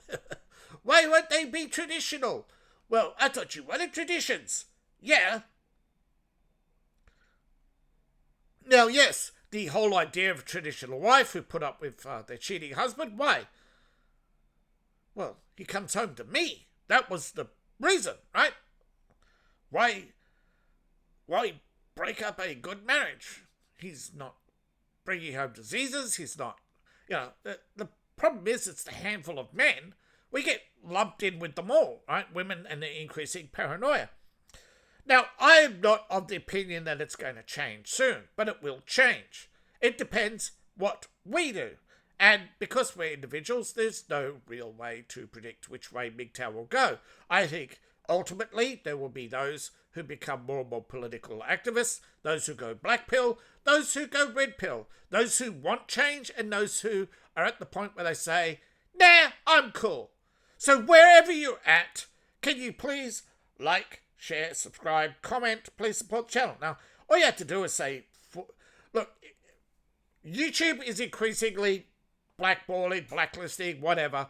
Why won't they be traditional? Well, I thought you wanted traditions. Yeah. Now, yes, the whole idea of a traditional wife who put up with their cheating husband, why? Well, he comes home to me. That was the reason, right? Why break up a good marriage? He's not bringing home diseases. He's not, the problem is it's the handful of men. We get lumped in with them all, right? Women and the increasing paranoia. Now, I am not of the opinion that it's going to change soon, but it will change. It depends what we do. And because we're individuals, there's no real way to predict which way MGTOW will go. I think ultimately there will be those who become more and more political activists, those who go black pill, those who go red pill, those who want change, and those who are at the point where they say, nah, I'm cool. So wherever you're at, can you please like, share, subscribe, comment, please support the channel. Now, all you have to do is say, look, YouTube is increasingly blackballing, blacklisting, whatever,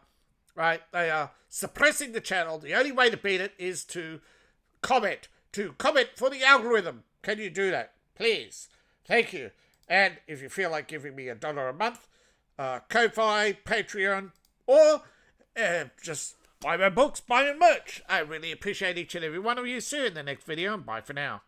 right? They are suppressing the channel. The only way to beat it is to comment for the algorithm. Can you do that? Please. Thank you. And if you feel like giving me $1 a month, Ko-Fi, Patreon, or just buy my books, buy my merch. I really appreciate each and every one of you. See you in the next video, and bye for now.